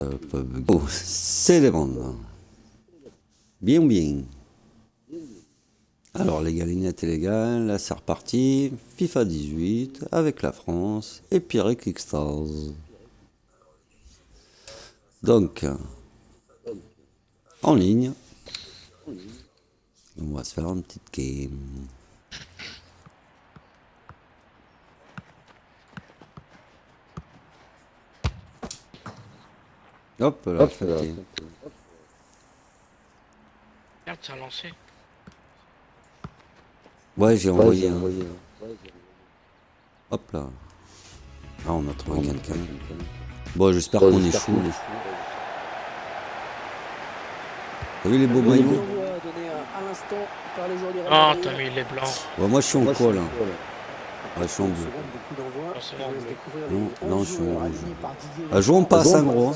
Oh, c'est les bandes. Bien, bien. Alors, les galinettes et les gars, là c'est reparti. FIFA 18 avec la France et Pierre Kickstars. Donc, en ligne, on va se faire une petite game. Hop là, fatigué. Merde, ça a lancé. Ouais, j'ai envoyé. Hop là. Ah, on a trouvé quelqu'un. Bon, j'espère qu'on est chaud. T'as vu les beaux maillots? Ah, t'as mis les blancs. Ouais, moi je suis en quoi là? Ouais, je suis en bleu. Ah, c'est bon, Non, je suis en rouge. Ah, jouons pas à gros.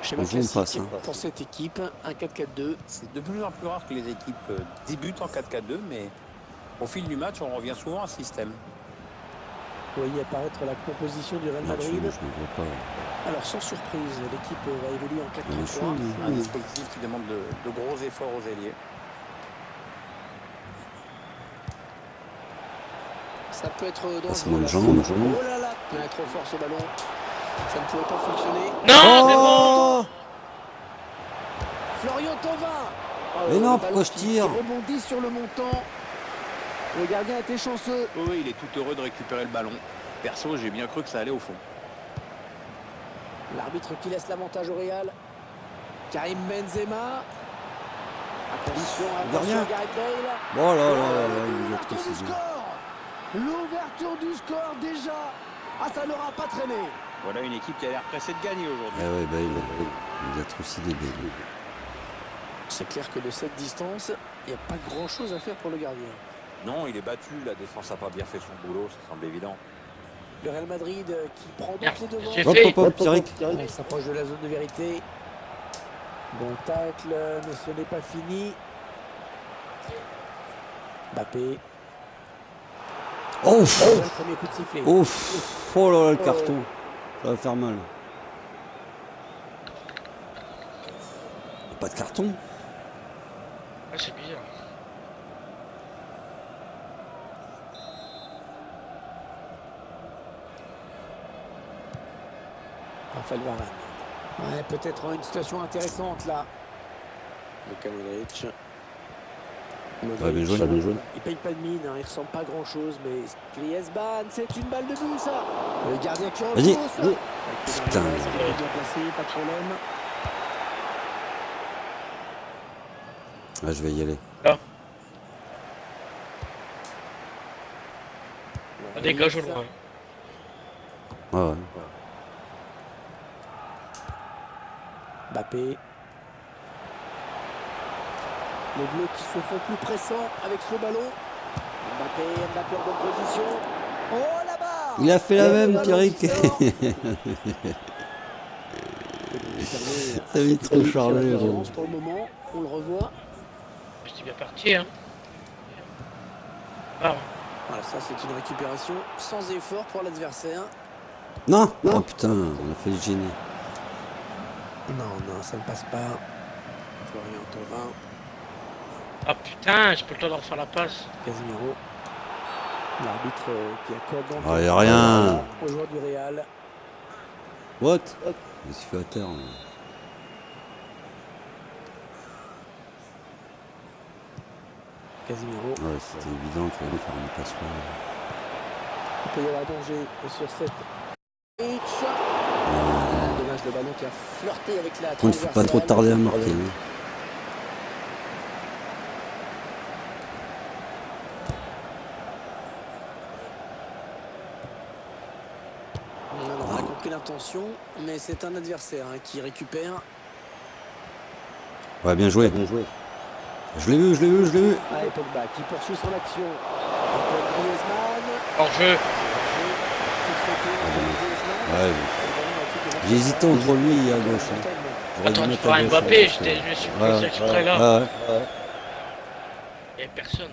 Schéma On joue, on classique passe, hein. pour cette équipe, un 4-4-2. C'est de plus en plus rare que les équipes débutent en 4-4-2, mais au fil du match, on revient souvent à un système. Vous voyez apparaître la composition du Real Non, je Madrid. ne vois pas. Alors sans surprise, l'équipe va évoluer en On est chaud, 4-3-3. Un dispositif qui demande de gros efforts aux ailiers. Ça peut être Ah, c'est dangereux. mon là. jambe. Oh là là, il est trop fort ce ballon. Ça ne pouvait pas fonctionner. Non, c'est bon. Oh! Florian Thauvin. Mais Le non, ballon pourquoi je qui tire? rebondit sur le montant. Le gardien était chanceux. Oui, il est tout heureux de récupérer le ballon. Perso, j'ai bien cru que ça allait au fond. L'arbitre qui laisse l'avantage au Real. Karim Benzema. Attention, Gardien. attention Gareth Bale. Oh là là là là, il a trop L'ouverture du saisi. score. L'ouverture du score déjà. Ah, ça n'aura pas traîné. Voilà une équipe qui a l'air pressée de gagner aujourd'hui. Ah ouais, bah il a trop saisi des belles. C'est clair que de cette distance, il n'y a pas grand-chose à faire pour le gardien. Non, il est battu, la défense n'a pas bien fait son boulot, ça semble évident. Le Real Madrid qui prend donc Merde, les devants. j'ai Hop, fait. hop, hop, Pierrick. Il s'approche de la zone de vérité. Bon tacle, mais ce n'est pas fini. Mbappé. Ouf! Le premier coup de sifflet. Ouf! Oh là là, le carton. Ça va faire mal. Pas de carton? Ah, c'est bizarre. Raphaël Varane. Ouais, peut-être une situation intéressante là. Luka Modric. Ouais, bien joué, bien joué. Il paye pas de mine, hein, il ressemble pas à grand chose, mais Griezmann, c'est une balle de but ça. Le gardien qui Vas-y, repousse. vas-y. Putain. Putain. Bien placé, pas de problème. Ah, je vais y aller. Là. Ça dégage au loin. Ouais, ouais. Mbappé. Les Bleus qui se font plus pressants avec ce ballon. Mbappé en bonne position. Oh là-bas. Il a fait la même, Pierrick. T'as mis trop chargé, gros. Pour le moment, on le revoit. C'est bien parti, hein. Ah, Voilà, ça c'est une récupération sans effort pour l'adversaire. Non! Oh putain, on a fait le génie. Non, ça ne passe pas. Florian Thauvin, ah putain, j'ai pas le temps de refaire la passe. Casemiro. L'arbitre qui accorde donc Ah, y'a rien. au joueur du Real. What? Il se fait à terre. Casemiro. Ouais, c'était évident qu'il allait faire une passe. Il peut y avoir danger sur cette pitch. Dommage le ballon qui a flirté avec la Il ne faut pas trop tarder à marquer. Hein. On a compris l'intention, mais c'est un adversaire qui récupère. Ouais, bien joué. Je l'ai vu, je l'ai vu, je l'ai vu. Allez, Pogba qui poursuit son action. Antoine Griezmann. Hors jeu. Ouais, j'hésitais entre lui et à gauche. Hein. J'aurais dû Attends, tu mettre feras à gauche, Mbappé, parce que- je me suis placé exprès là. Ouais. Il n'y a personne.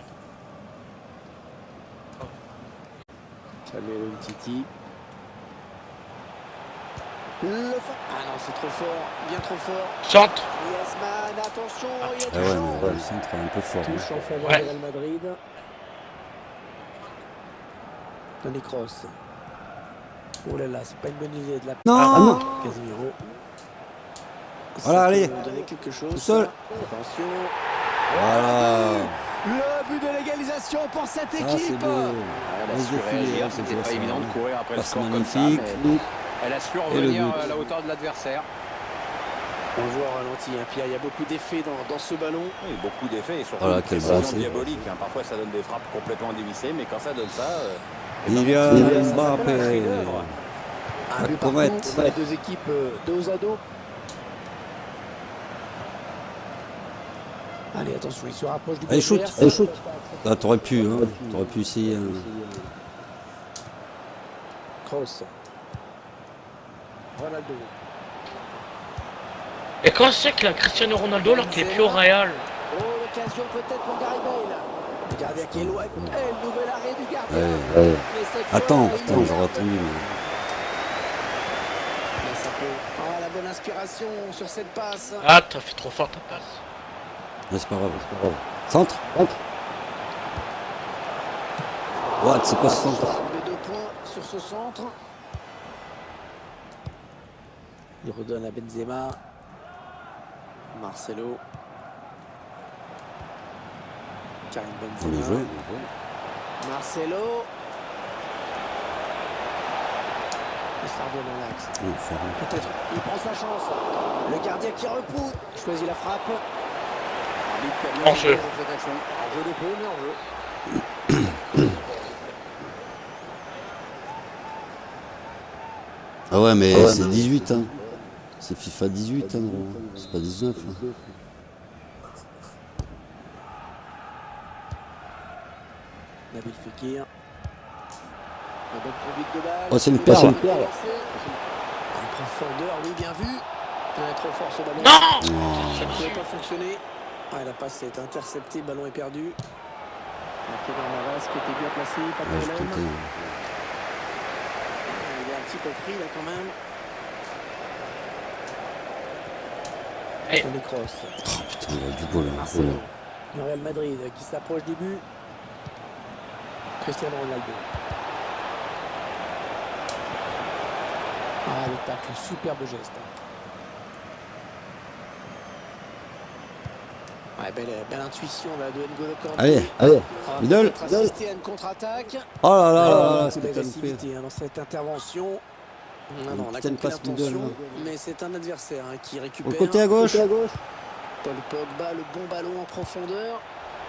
Samuel Umtiti. Ah non, c'est trop fort, bien trop fort. Centre. Griezmann, attention, il y a Ah du ouais, champ. mais le centre est un peu fort. Touche en faveur Ouais. de Real Madrid. Toni Kroos. Oh là là, c'est pas une bonne idée de la Non, Casemiro. Voilà, Ça allez. peut nous donner quelque chose. Tout seul. ça. Attention. Voilà. Le but de l'égalisation pour cette Ça, c'est équipe. beau. Elle a Les su défilés, réagir, hein, c'était c'est pas ça. évident de courir après le Passe score comme ça, magnifique. mais elle a su revenir but. à la hauteur de l'adversaire. On le voit au ralenti, hein, Pierre, il y a beaucoup d'effets dans ce ballon. Oui, beaucoup d'effets et surtout Voilà, une quel précision brassé. diabolique. Hein. Parfois, ça donne des frappes complètement dévissées, mais quand ça donne ça, Kylian ça s'appelle un Mbappé. chef-d'œuvre. Un La but partout comète. pour les deux équipes dos à dos. Allez, attention, il se rapproche du Allez, but shoot, adverse. allez, shoot. Ah, t'aurais pu, hein. T'aurais pu essayer. Hein. Kroos. Ronaldo. Et quand c'est que la Cristiano Ronaldo alors qu'il est plus au Real? Oh, l'occasion peut-être pour Gareth Bale. Le gardien qui est loin. Et le nouvel arrêt du gardien. Ouais. Mais cette fois, Attends, il putain, marque. j'aurais attendu. Mais ça peut. Oh, la bonne inspiration sur cette passe. Ah, t'as fait trop fort ta passe. Mais c'est pas grave. Centre. What, c'est quoi ce centre? Les 2 points sur ce centre. Il redonne à Benzema. Marcelo. Karim On est Benzema. joué. Marcelo. Et ça revient dans l'axe. Oh, fort. Peut-être. Il prend sa chance. Le gardien qui repousse. Choisit la frappe. En jeu. En jeu de peu, mais en jeu. Ah ouais, mais c'est 18, hein. C'est FIFA 18, hein, gros. C'est pas 19. Hein. Nabil Fekir. La bonne conduite de balle. Oh, c'est une perle. En profondeur, oui, bien vu. Il est trop fort ce ballon. Non. Ça ne pouvait pas fonctionner. Ah, la passe est interceptée, le ballon est perdu. Keylor Navas qui était bien placé, pas de Ouais, je problème. tentais. Il est un petit peu pris là quand même. Eh. Toni Kroos. Oh putain, il y a du beau là. Marcelo. Le Real Madrid qui s'approche du but. Cristiano Ronaldo. Ah, le tacle, superbe geste. Ouais, belle intuition là, de N'Golo Kanté. Allez, On va middle. peut-être assister à une contre-attaque. Oh là là là là, Beaucoup c'est pas loupé. d'agressivité hein, dans cette intervention. Non, non, on a Putain de compris passe middle, l'intention, là. mais c'est un adversaire hein, qui récupère. Au côté à gauche. Paul Pogba, le bon ballon en profondeur.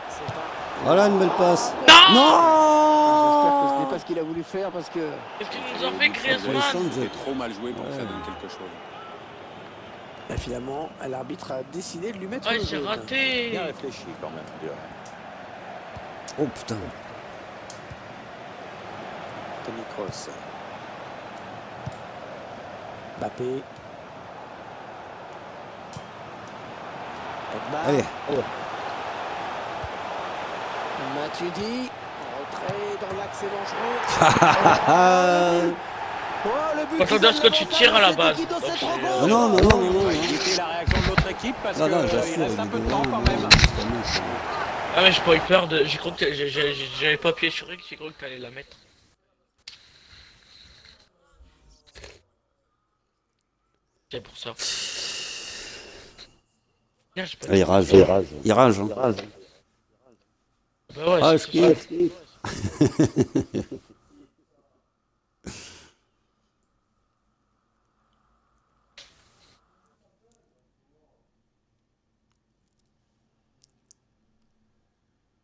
C'est pas... Voilà une belle passe. J'espère que ce Non. n'est pas ce qu'il a voulu faire parce que Qu'est-ce qu'il nous a fait Ouais, Griezmann? centre, C'est trop mal joué pour que ça Ouais. donne quelque chose. bah, finalement l'arbitre a décidé de lui mettre Ouais, le j'ai jaune. raté. Bien réfléchi quand même, on dirait. Oh putain. Toni Kroos. Mbappé. Pogba. Allez. Matuidi. Retrait dans l'axe est dangereux. Oh, le but Faut qui dire donne ce que tu l'avantage tires à la cette base. équipe dans Donc, cette c'est- rencontre. Ah non, non, non, non, On non. va éviter la réaction de l'autre équipe parce Non, non, qu'il j'assure. reste un peu de temps quand devant, même. Ah mais j'ai pas eu peur de... J'ai cru que j'avais pas appuyé sur X, j'ai cru que t'allais la mettre. C'est pour ça. Bien, j'ai pas Ah, il rage. Il rage. Hein. Bah ouais, Ah, c'est je ça. kiffe.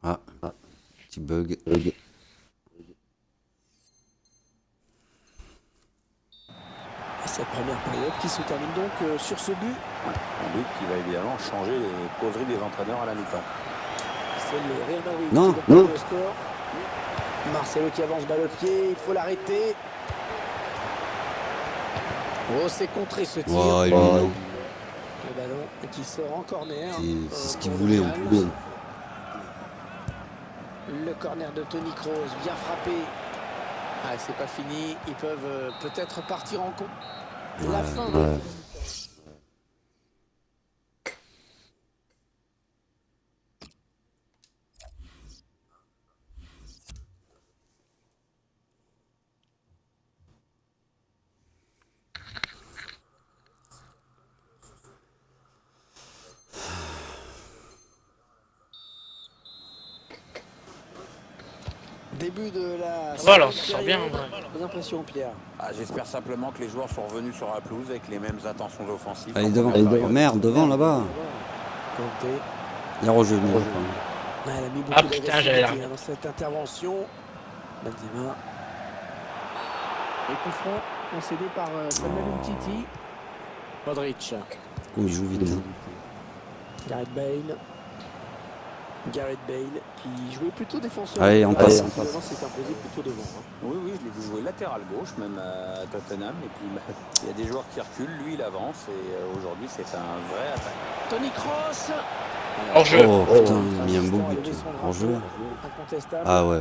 Ah, petit bug. Cette première période qui se termine donc sur ce but. Un but qui va évidemment changer les causeries des entraîneurs à la mi-temps. C'est le Real Madrid Non, qui reprend le score. Marcelo qui avance balle au pied, il faut l'arrêter. Oh, c'est contré ce tir. Wow, il est mignon. Le ballon qui sort en corner. C'est ce qu'il pour voulait le en Real. plus. Le corner de Toni Kroos, bien frappé. Ah, c'est pas fini. Ils peuvent peut-être partir en compte. La fin. Ouais. Début de la Voilà, on seconde s'en sort bien, période. en vrai. Vos impressions, Pierre? Ah, j'espère simplement que les joueurs sont revenus sur la pelouse avec les mêmes intentions offensives. Allez, qu'en devant. première période. Merde, devant là-bas. Kanté. Il y a Roger. Elle a mis beaucoup Ah, putain, j'avais d'agressivité l'air. dans cette intervention. Benzema. Et coup franc concédé par Samuel Umtiti. Modric. Oh, il joue vite. Hein. Gareth Bale qui jouait plutôt défenseur. Allez, on passe. Finalement, s'est imposé plutôt devant. Hein. Oui, oui, je l'ai vu jouer latéral gauche, même à Tottenham. Et puis, bah, il y a des joueurs qui reculent, lui, il avance. Et aujourd'hui, c'est un vrai attaque. Tony Kroos. Hors jeu. Oh putain, il a mis un beau but. En jeu. Incontestable. Ah ouais.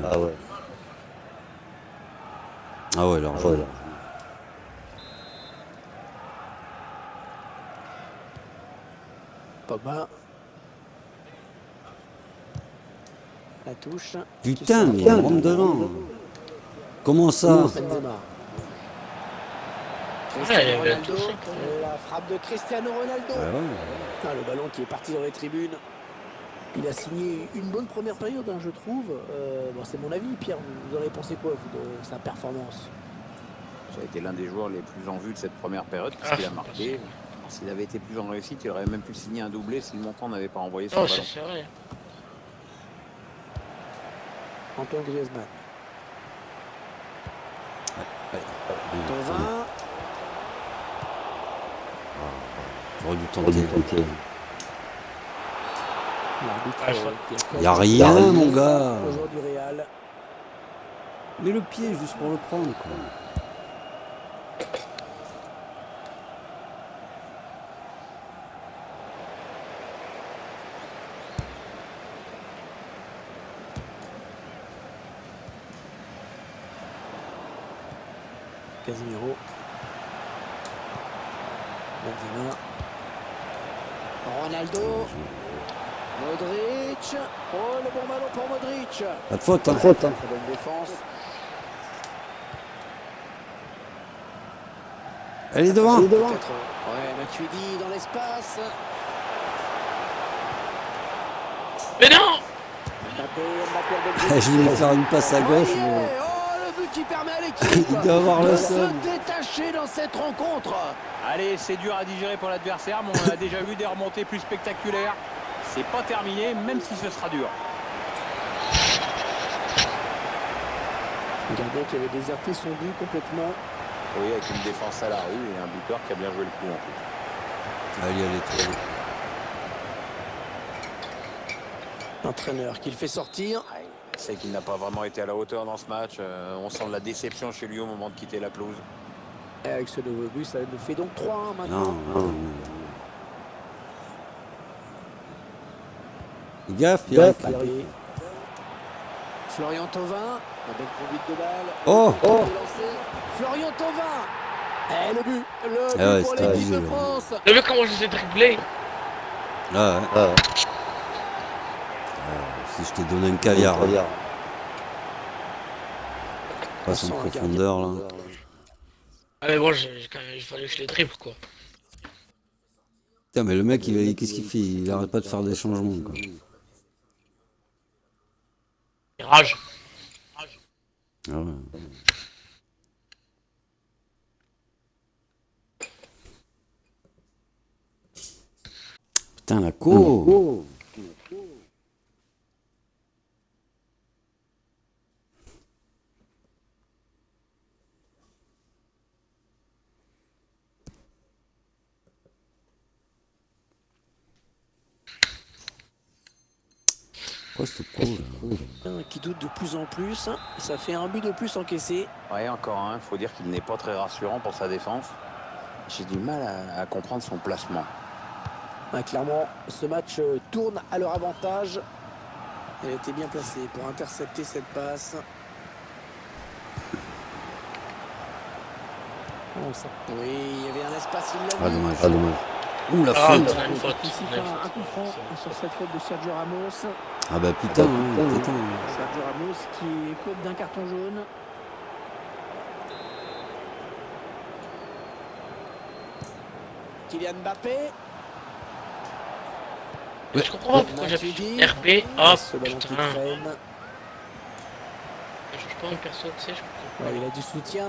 Ah ouais, alors jeu. Pogba. La touche. Putain, mais il rentre dedans. Comment ça? Benzema. Ouais, il y Cristiano avait Ronaldo. tout ça. La frappe de Cristiano Ronaldo. Ah ouais. Ah, le ballon qui est parti dans les tribunes. Il a signé une bonne première période, hein, je trouve. Bon, c'est mon avis, Pierre. Vous en avez pensé quoi, vous, de sa performance? Ça a été l'un des joueurs les plus en vue de cette première période, Ah, puisqu'il a marqué. S'il avait été plus en réussite, il aurait même pu signer un doublé si le montant n'avait pas envoyé son Oh, ballon. c'est vrai. Antoine Griezmann. Tovin. J'aurais dû tenter. L'arbitre, Ouais, faut- qui accorde Y a rien, mon gars. au joueur du Real. Mets le pied juste pour le prendre, quoi. Casemiro. Benzema. Ronaldo. Modric. Oh, le bon ballon pour Modric. Pas de faute, hein. Très bonne défense. Elle est devant. Peut-être. Ouais, Matuidi dans l'espace. Mais non! Mbappé, Je voulais faire une passe à gauche, mais Oh, le but qui permet à l'équipe il doit avoir le de seum. se détacher dans cette rencontre. Allez, c'est dur à digérer pour l'adversaire, mais on a déjà vu des remontées plus spectaculaires. C'est pas terminé, même si ce sera dur. Le gardien qui avait déserté son but complètement. Oui, avec une défense à la rue et un buteur qui a bien joué le coup en plus. Allez, toi. L'entraîneur qui le fait sortir. C'est qu'il n'a pas vraiment été à la hauteur dans ce match. On sent de la déception chez lui au moment de quitter la pelouse. Et avec ce nouveau but, ça nous fait donc 3-1 maintenant. Non. Fais gaffe, Pierre. Mbappé. Florian Thauvin. La belle conduite de balle. Oh. Le lancer. Florian Thauvin. Et le but. Le but Ah ouais, pour c'était l'équipe de abusé, France. T'as vu comment je les ai dribblés? Ah ouais. Si je t'ai donné un caviar. Passe en On sent un profondeur, là. Ah, mais bon, quand même, il fallait que je les dribble, quoi. Putain, mais le mec, qu'est-ce qu'il fait? Il arrête pas de faire des changements, quoi. Rage. Ah ouais. Putain, la co. Quoi cette co, là? Qui doute de plus en plus. Ça fait un but de plus encaissé. Ouais, encore un. Faut dire qu'il n'est pas très rassurant pour sa défense. J'ai du mal à comprendre son placement. Clairement, ce match tourne à leur avantage. Elle était bien placée pour intercepter cette passe. chance. Oui, il y avait un espace, il l'a Ah vu. dommage, ah dommage. Ouh la Ah, faute. on a une faute. Ici, On a une un faute. coup franc sur cette faute de Sergio Ramos. Ah bah putain, hein, putain. Sergio Ramos qui écope d'un carton jaune. Kylian Mbappé. Mais je comprends pas pourquoi j'appuie sur RB. Ah Ce ballon qui putain. traîne. Je change pas une perso, tu sais, je comprends Ouais, pas. il a du soutien.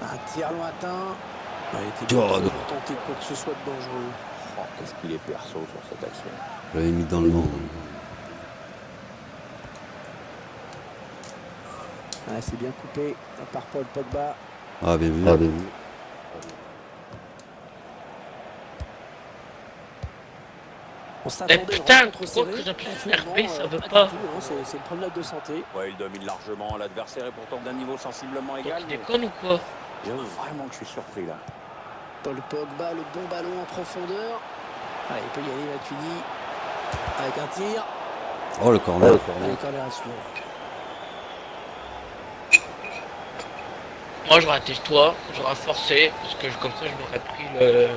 Un tir lointain. Ouais, il était Oh, bien non. pour tenter quoi que ce soit de dangereux. Oh, qu'est-ce qu'il est perso sur cette action. Je l'avais mis dans le vent. Ouais, c'est bien coupé par Paul Pogba. Ah bien vu. Ah, bien vu. On Eh s'attendait à une putain, rencontre pourquoi serrée, que j'appuie mais sur finalement, RB, ça veut du pas. tout, hein, c'est une promenade de santé. Ouais, il domine largement. L'adversaire est pourtant d'un niveau sensiblement Donc égal. il Mais déconne ou quoi? j'avoue vraiment que je suis surpris là. Paul Pogba, le bon ballon en profondeur. Allez, il peut y aller, Matuidi. Avec un tir. Oh le corner. Allez, corner à suivre. Moi j'aurais été toi, j'aurais forcé, parce que comme ça je m'aurais pris le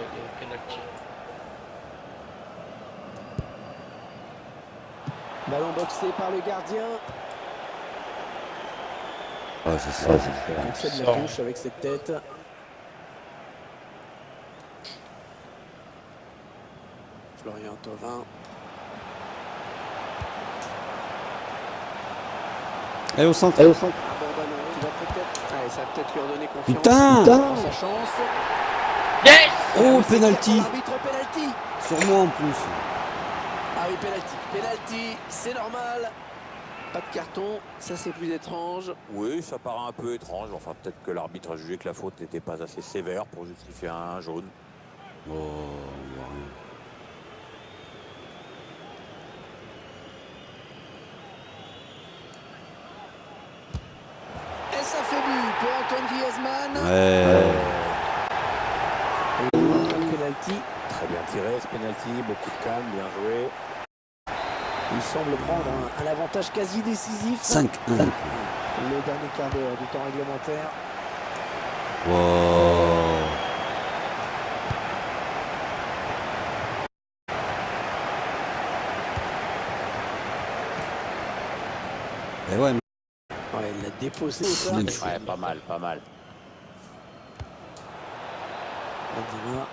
penalty. Ballon boxé par le gardien. Ah c'est ça. Il concède la touche avec cette tête. Florian Thauvin. Allez au centre. Un bon ballon qui va peut-être. Allez, ça va peut-être lui redonner confiance. Putain. Dans sa chance. Yes! Oh C'est penalty. l'arbitre, penalty. Sur moi en plus. Ah oui, penalty. Penalty, c'est normal. Pas de carton, ça c'est plus étrange. Oui, ça paraît un peu étrange. Enfin, peut-être que l'arbitre a jugé que la faute n'était pas assez sévère pour justifier un jaune. Oh, on voit rien. Et ça fait but pour Antoine Griezmann. Ouais. Et le penalty. Très bien tiré ce penalty, beaucoup de calme, bien joué. Il semble prendre un avantage quasi décisif. 5-1. Le dernier quart d'heure du temps réglementaire. Wow. Et ouais, Ouais, il l'a déposé au sol. Même Ouais, pas mal, pas mal. Benzema.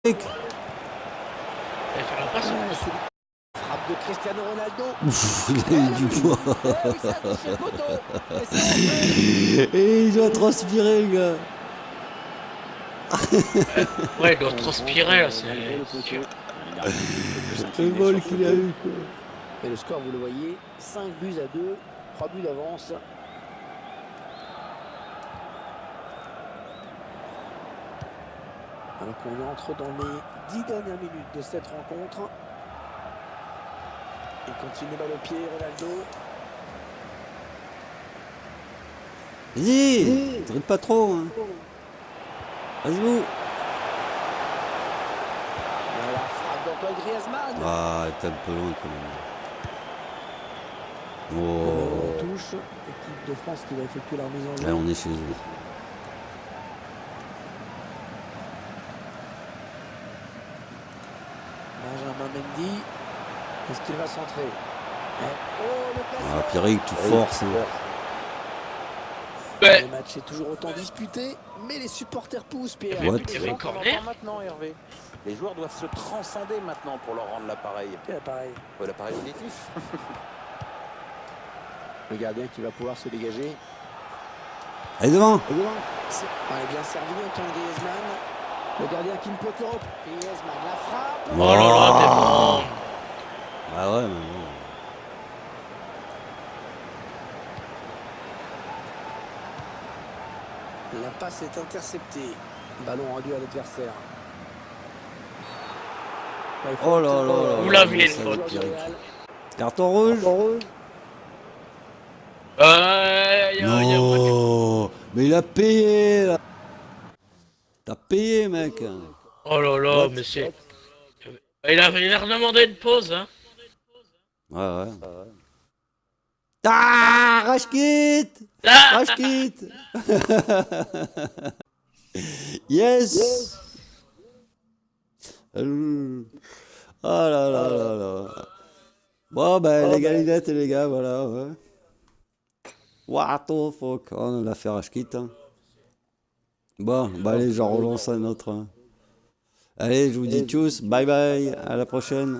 mec. Il va faire la passe. Ah, c'est frappe de Cristiano Ronaldo. Ouf, il a eu du poids. Eh oui, ça a touché le poteau. Et c'est rentré. Et il doit transpirer, le gars. Ouais, il doit transpirer là, c'est sûr. Le vol qu'il a eu, quoi. Et le score, vous le voyez, 5 buts à 2, 3 buts d'avance. Alors qu'on entre dans les 10 dernières minutes de cette rencontre. Il continue balle au pied, Ronaldo. Vas-y, dribble pas trop. Hein. Vas-y, Voilà, frappe d'Antoine Griezmann. ah, t'es un peu loin quand même. Oh. Touche, équipe de France qui va effectuer la remise en Là, jeu. on est chez eux. Benjamin Mendy. Est-ce qu'il va centrer? Oh, l'occasion. Ah, Pierrick, tu forces. Hein. Ouais. Le match est toujours autant disputé, mais les supporters poussent, Pierre. Ouais. What? Il y avait corner. Maintenant, Hervé. Les joueurs doivent se transcender maintenant pour leur rendre l'appareil. Pierre, pareil. L'appareil auditif. Le gardien qui va pouvoir se dégager. Allez, devant. C'est bien servi, Antoine Griezmann. Le gardien qui ne peut que reprendre. Griezmann, la frappe. Oh là là, t'es bon. Ah ouais, mais bon. La passe est interceptée. Ballon rendu à l'adversaire. Oh là là là. Vous l'avez, là, une ça, faute. Pierrick. Carton rouge. Non, mais il a payé là. T'as payé, mec. Oh là là, mais c'est... Il a demandé une pause, hein. Ouais, ouais. Ah, Rashkit. Ah Rashkit. Yes. Oh là là là là. Bon, ben, les galinettes et les gars, voilà. Ouais. What the fuck. Oh, on l'a fait Rashkit. Hein. Bon, bah allez, j'en relance un autre. Hein. Allez, je vous dis tchuss, bye bye, à la prochaine.